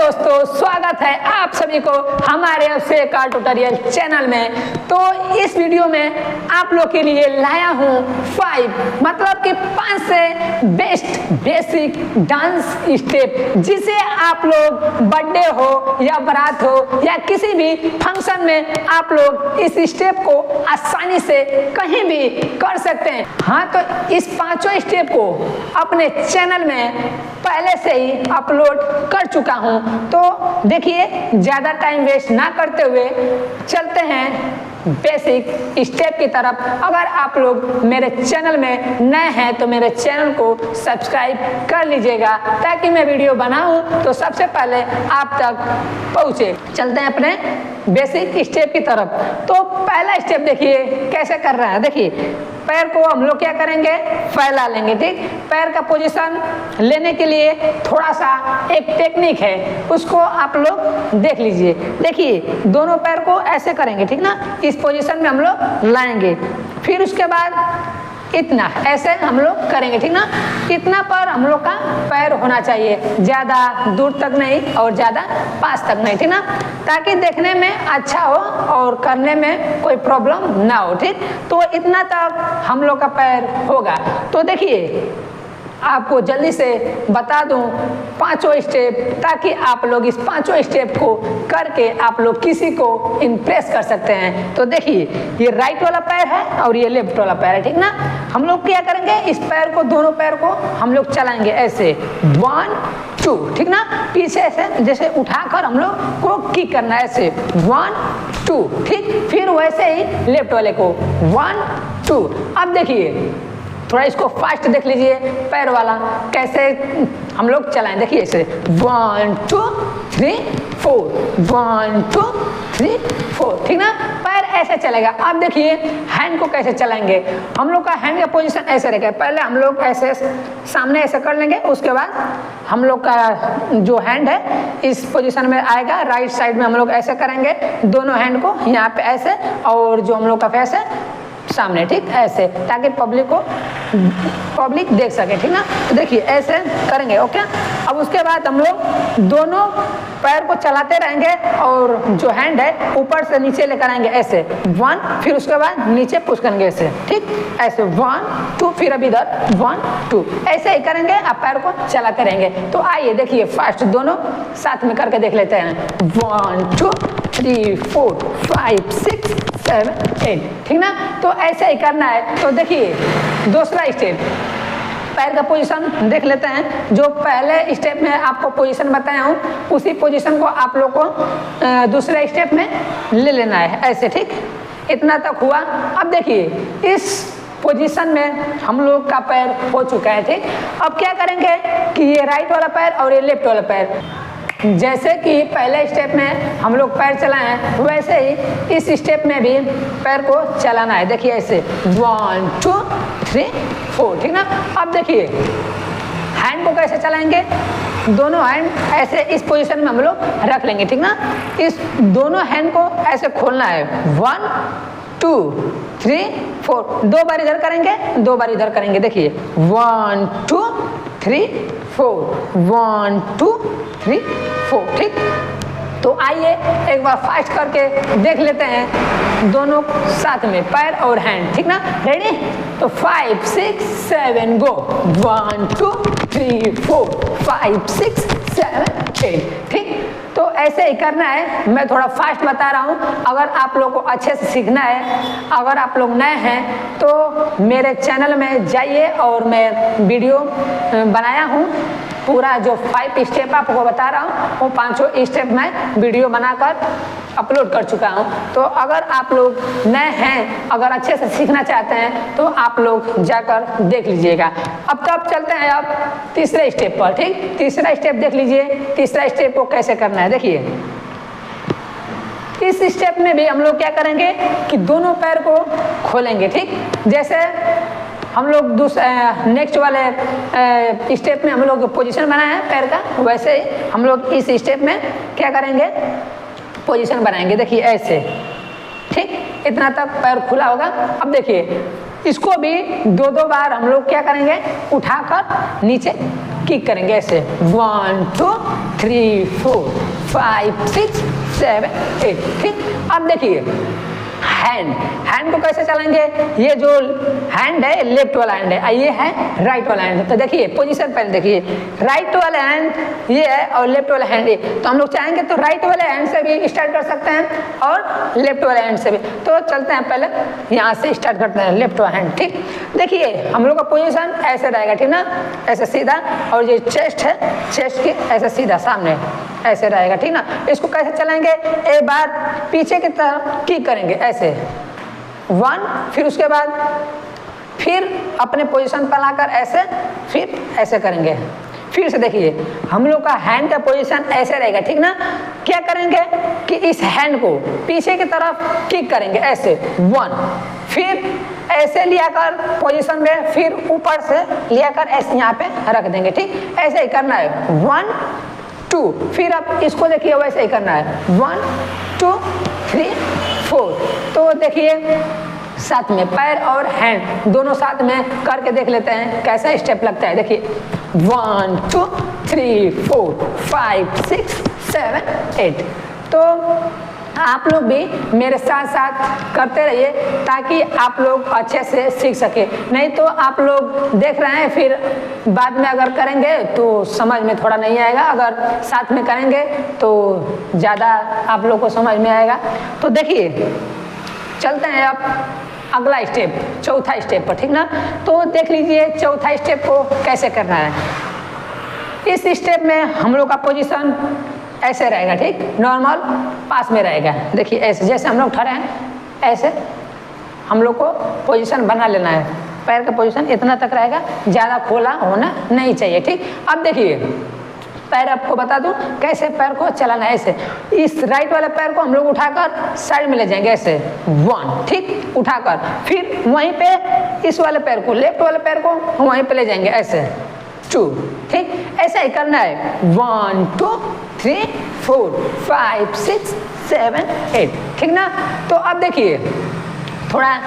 दोस्तों, स्वागत है आप सभी को हमारे से कार ट्यूटोरियल चैनल में। तो इस वीडियो में आप लोग के लिए लाया हूँ 5 मतलब कि 5 से बेस्ट बेसिक डांस स्टेप, जिसे आप लोग बर्थडे हो या बारात हो या किसी भी फंक्शन में आप लोग इस स्टेप को आसानी से कहीं भी कर सकते हैं। हाँ, तो इस 5 स्टेप को अपने चैनल में पहले से ही अपलोड कर चुका हूं। तो देखिए, ज्यादा टाइम वेस्ट ना करते हुए चलते हैं बेसिक स्टेप की तरफ। अगर आप लोग मेरे चैनल में नए हैं तो मेरे चैनल को सब्सक्राइब कर लीजिएगा, ताकि मैं वीडियो बनाऊं तो सबसे पहले आप तक पहुंचे। चलते हैं अपने बेसिक स्टेप की तरफ। तो पहला स्टेप देखिए कैसे कर रहा है। देखिए, पैर को हम लोग क्या करेंगे, फैला लेंगे। ठीक, पैर का पोजीशन लेने के लिए थोड़ा सा एक टेक्निक है, उसको आप लोग देख लीजिए। देखिए, दोनों पैर को ऐसे करेंगे, ठीक ना, इस पोजीशन में हम लोग लाएंगे। फिर उसके बाद इतना ऐसे हम लोग करेंगे, ठीक ना। इतना पर हम लोग का पैर होना चाहिए, ज्यादा दूर तक नहीं और ज्यादा पास तक नहीं, ठीक ना, ताकि देखने में अच्छा हो और करने में कोई प्रॉब्लम ना हो। ठीक, तो इतना तक हम लोग का पैर होगा। तो देखिए, आपको जल्दी से बता दूं 5 स्टेप, ताकि आप लोग इस 5 स्टेप को करके आप लोग किसी को इम्प्रेस कर सकते हैं। तो देखिए, ये राइट वाला पैर है और ये लेफ्ट वाला पैर है, ठीक ना। हम लोग क्या करेंगे, इस पैर को, दोनों पैर को हम लोग चलाएंगे ऐसे 1 2, ठीक ना। पीछे से जैसे उठाकर हम लोग को किक करना है ऐसे 1 2, ठीक। फिर वैसे ही लेफ्ट वाले को 1 2। अब देखिए, थोड़ा इसको फास्ट देख लीजिए, पैर वाला कैसे हम लोग चलाएं। देखिए ऐसे 1 2 3 4 1 2 3 4, ठीक ना। पैर ऐसे चलेगा। अब देखिए हैंड को कैसे चलाएंगे। हम लोग का हैंड का पोजीशन ऐसे रहेगा। पहले हम लोग ऐसे सामने ऐसे कर लेंगे, उसके बाद हम लोग का जो हैंड है इस पोजीशन में आएगा। राइट साइड में हम लोग ऐसे करेंगे, दोनों हैंड को यहाँ पे ऐसे, और जो हम लोग का फेस है सामने, ठीक, ऐसे, ताकि पब्लिक देख सके, ठीक ना। तो देखिए ऐसे करेंगे, ओके। अब उसके बाद हम लोग दोनों पैर को चलाते रहेंगे और जो हैंड है ऊपर से नीचे लेकर आएंगे ऐसे 1, फिर उसके बाद नीचे पुश करेंगे ऐसे, ठीक, ऐसे 1 2, फिर अभी इधर 1 2, ऐसे ही करेंगे। आप पैर को चलाते रहेंगे। तो आइए देखिए, फास्ट दोनों साथ में करके देख लेते हैं। 1 2 3 4 5 6 7 8, ठीक ना। तो ऐसे ही करना है। तो देखिए दूसरा स्टेप, पैर का पोजीशन देख लेते हैं। जो पहले स्टेप में आपको पोजीशन बताया हूँ, उसी पोजीशन को आप लोग को दूसरे स्टेप में ले लेना है ऐसे, ठीक। इतना तक हुआ। अब देखिए, इस पोजीशन में हम लोग का पैर हो चुका है, ठीक। अब क्या करेंगे कि ये राइट वाला पैर और ये लेफ्ट वाला पैर, जैसे कि पहले स्टेप में हम लोग पैर चलाए हैं, वैसे ही इस स्टेप में भी पैर को चलाना है। देखिए ऐसे 1 2 3 4, ठीक ना। अब देखिए हैंड को कैसे चलाएंगे। दोनों हैंड ऐसे इस पोजीशन में हम लोग रख लेंगे, ठीक ना। इस दोनों हैंड को ऐसे खोलना है 1 2 3 4, 2 बार इधर करेंगे, 2 बार इधर करेंगे। देखिए 1 2 3 4 1 2 3 4, ठीक। तो आइए एक बार फास्ट करके देख लेते हैं दोनों साथ में, पैर और हैंड, ठीक ना। रेडी? तो 5 6 7 गो। 1 2 3 4 5 6 7 8, ठीक। तो ऐसे ही करना है। मैं थोड़ा फास्ट बता रहा हूँ। अगर आप लोग को अच्छे से सीखना है, अगर आप लोग नए हैं तो मेरे चैनल में जाइए, और मैं वीडियो बनाया हूँ पूरा। जो 5 स्टेप आपको बता रहा हूँ, वो 5 स्टेप मैं वीडियो बनाकर अपलोड कर चुका हूँ। तो अगर आप लोग नए हैं, अगर अच्छे से सीखना चाहते हैं, तो आप लोग जाकर देख लीजिएगा। अब तो आप चलते हैं अब तीसरे स्टेप पर, ठीक। तीसरा स्टेप देख लीजिए, तीसरा स्टेप को कैसे करना है। देखिए, इस स्टेप में भी हम लोग क्या करेंगे कि दोनों पैर को खोलेंगे, ठीक। जैसे हम लोग नेक्स्ट वाले स्टेप में हम लोग पोजीशन बनाए हैं पैर का, वैसे ही हम लोग इस स्टेप में क्या करेंगे, पोजीशन बनाएंगे। देखिए ऐसे, ठीक, इतना तक पैर खुला होगा। अब देखिए, इसको भी 2 बार हम लोग क्या करेंगे, उठाकर नीचे किक करेंगे ऐसे 1 2 3 4 5 6 7 8। ठीक, अब देखिए हैंड को कैसे चलाएंगे। ये जो हैंड है लेफ्ट वाला हैंड है, ये है राइट वाला हैंड। तो देखिए पोजीशन पहले देखिए, राइट वाला हैंड ये है और लेफ्ट वाला हैंड ये। तो हम लोग चाहेंगे तो राइट वाले हैंड से भी स्टार्ट कर सकते हैं और लेफ्ट वाले हैंड से भी। तो चलते हैं पहले यहाँ से स्टार्ट करते हैं लेफ्ट वाला हैंड। ठीक, देखिए हम लोग का पोजीशन ऐसे रहेगा, ठीक ना, ऐसे सीधा, और ये चेस्ट है, चेस्ट के ऐसे सीधा सामने ऐसे रहेगा, ठीक ना। इसको कैसे चलाएंगे, एक बार पीछे की तरफ किक करेंगे ऐसे 1, फिर उसके बाद फिर अपने पोजीशन पर लाकर ऐसे, फिर ऐसे करेंगे। फिर से देखिए हम लोग का हैंड का पोजीशन ऐसे रहेगा, ठीक ना। क्या करेंगे कि इस हैंड को पीछे की तरफ किक करेंगे ऐसे 1, फिर ऐसे लिया कर पोजीशन में, फिर ऊपर से लिया कर ऐसे यहाँ पे रख देंगे। ठीक, ऐसे ही करना है 1 2, फिर आप इसको देखिए वैसे ही करना है 1 2 3 4। तो देखिए साथ में पैर और हैंड दोनों साथ में करके देख लेते हैं कैसा स्टेप लगता है। देखिए 1 2 3 4 5 6 7 8। तो आप लोग भी मेरे साथ साथ करते रहिए ताकि आप लोग अच्छे से सीख सके। नहीं तो आप लोग देख रहे हैं, फिर बाद में अगर करेंगे तो समझ में थोड़ा नहीं आएगा, अगर साथ में करेंगे तो ज़्यादा आप लोग को समझ में आएगा। तो देखिए चलते हैं अब अगला स्टेप, चौथा स्टेप पर, ठीक ना। तो देख लीजिए चौथा स्टेप को कैसे करना है। इस स्टेप में हम लोग का पोजीशन ऐसे रहेगा, ठीक, नॉर्मल पास में रहेगा। देखिए ऐसे, जैसे हम लोग खड़े हैं ऐसे हम लोग को पोजीशन बना लेना है। पैर का पोजीशन इतना तक रहेगा, ज़्यादा खोला होना नहीं चाहिए। ठीक, अब देखिए पैर आपको बता दूं कैसे पैर को चलाना है। ऐसे इस राइट वाले पैर को हम लोग उठाकर साइड में ले जाएंगे ऐसे 1, ठीक, उठाकर फिर वहीं पे इस वाले पैर को, लेफ्ट वाले पैर को वहीं पे ले जाएंगे ऐसे 2, ठीक, ऐसा ही करना है 1 2 3 4 5 6 7 8, ठीक ना। तो अब देखिए थोड़ा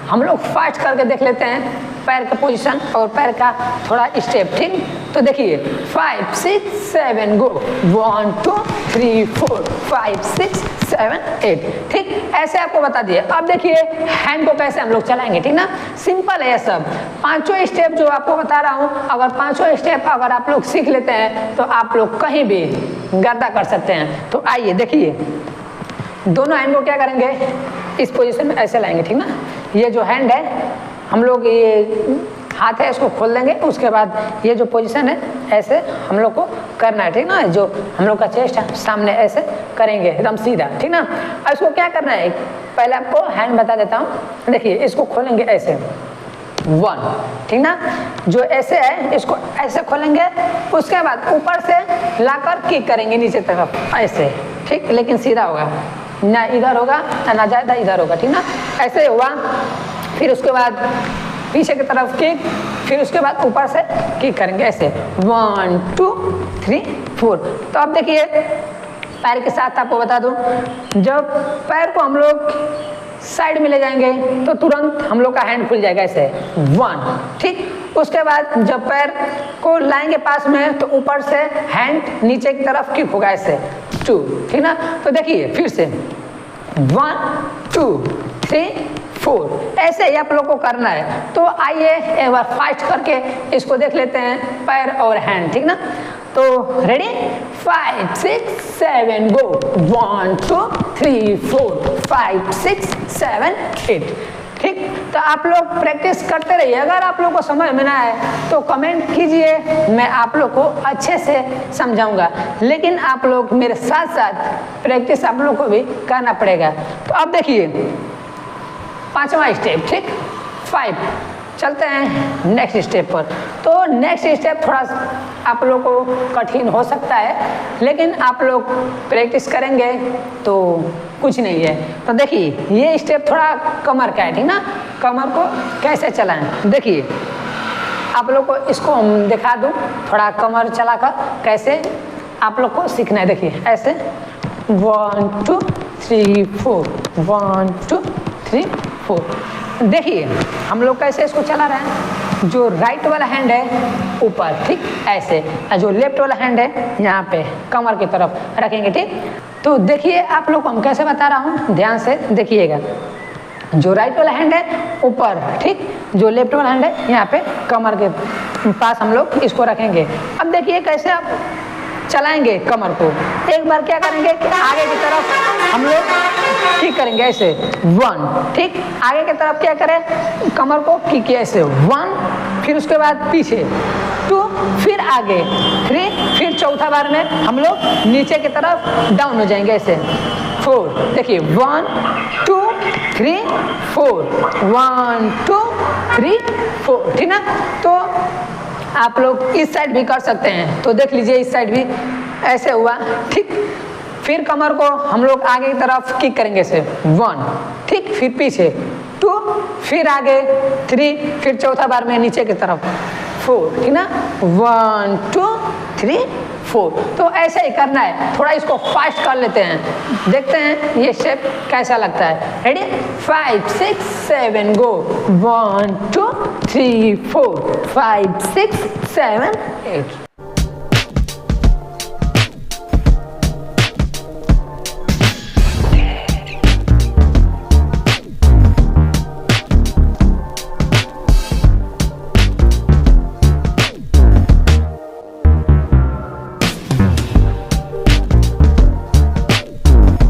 हम लोग फास्ट करके देख लेते हैं पैर का पोजीशन और पैर का थोड़ा स्टेप। ठीक, तो देखिए 5 6 7 गो 1 2 3 4 5 6 7 8, ठीक, ऐसे आपको बता दिए। अब देखिए हैंड को कैसे हम लोग चलाएंगे, ठीक ना। सिंपल है ये सब, पांचों स्टेप जो आपको बता रहा हूँ, अगर पांचों स्टेप अगर आप लोग सीख लेते हैं तो आप लोग कहीं भी गर्दा कर सकते हैं। तो आइए देखिए, दोनों हैंड को क्या करेंगे, इस पोजीशन में ऐसे लाएंगे, ठीक ना। ये जो हैंड है हम लोग, ये हाथ है इसको खोल देंगे, उसके बाद ये जो पोजीशन है ऐसे हम लोग को करना है, ठीक ना। जो हम लोग का चेस्ट है सामने ऐसे करेंगे एकदम सीधा, ठीक ना। और इसको क्या करना है, पहले आपको हैंड बता देता हूँ। देखिए इसको खोलेंगे ऐसे 1, ठीक ना, जो ऐसे है इसको ऐसे खोलेंगे, उसके बाद ऊपर से लाकर किक करेंगे नीचे तरफ ऐसे, ठीक, लेकिन सीधा होगा ना, इधर होगा ना ज़्यादा इधर होगा, ठीक ना, ऐसे हुआ। फिर उसके बाद पीछे की तरफ किक, फिर उसके बाद ऊपर से किक करेंगे ऐसे 1 2 3 4। तो अब देखिए पैर के साथ आपको बता दूं, जब पैर को हम लोग साइड में ले जाएंगे तो तुरंत हम लोग का हैंड खुल जाएगा ऐसे 1, ठीक। उसके बाद जब पैर को लाएंगे पास में तो ऊपर से हैंड नीचे की तरफ किक होगा ऐसे 2, ठीक ना। तो देखिए फिर से 1 2 3 4, ऐसे ही आप लोग को करना है। तो आइए एक बार फास्ट करके इसको देख लेते हैं पैर और हैंड, ठीक ना। तो रेडी, 5 6 7 गो 1 2 3 4 5 6 7 8, ठीक। तो आप लोग प्रैक्टिस करते रहिए। अगर आप लोग को समझ में ना आए तो कमेंट कीजिए, मैं आप लोग को अच्छे से समझाऊंगा। लेकिन आप लोग मेरे साथ साथ प्रैक्टिस आप लोग को भी करना पड़ेगा। तो अब देखिए पांचवा स्टेप, ठीक, 5। चलते हैं नेक्स्ट स्टेप पर। तो नेक्स्ट स्टेप थोड़ा आप लोग को कठिन हो सकता है, लेकिन आप लोग प्रैक्टिस करेंगे तो कुछ नहीं है। तो देखिए ये स्टेप थोड़ा कमर का है, ठीक ना। कमर को कैसे चलाएं, देखिए आप लोग को इसको हम दिखा दूं, थोड़ा कमर चलाकर कैसे आप लोग को सीखना है। देखिए ऐसे 1 2 3 4 1 2 3 4। देखिए हम लोग कैसे इसको चला रहे हैं, जो राइट वाला हैंड है ऊपर, ठीक ऐसे, और जो लेफ्ट वाला हैंड है यहाँ पे कमर की तरफ रखेंगे, ठीक। तो देखिए आप लोग को हम कैसे बता रहा हूँ, ध्यान से देखिएगा। जो राइट वाला हैंड है ऊपर, ठीक, जो लेफ्ट वाला हैंड है यहाँ पे कमर के पास हम लोग इसको रखेंगे। अब देखिए कैसे आप चलाएंगे कमर को। एक बार क्या करेंगे कि आगे की तरफ हम लोग किक करेंगे ऐसे 1, ठीक। आगे की तरफ क्या करें, कमर को किक ऐसे 1, फिर उसके बाद पीछे 2, फिर आगे 3, फिर चौथा बार में हम लोग नीचे की तरफ डाउन हो जाएंगे ऐसे 4। देखिए 1 2 3 4, 1 2 3 4, ठीक ना। तो आप लोग इस साइड भी कर सकते हैं, तो देख लीजिए इस साइड भी ऐसे हुआ, ठीक। फिर कमर को हम लोग आगे की तरफ किक करेंगे ऐसे 1, ठीक, फिर पीछे 2, फिर आगे 3, फिर चौथा बार में नीचे की तरफ 4, ठीक ना। 1 2 3 4, तो ऐसे ही करना है। थोड़ा इसको फास्ट कर लेते हैं, देखते हैं ये शेप कैसा लगता है। रेडी, 5 6 7 गो। 1 2 3 4 5 6 7 8।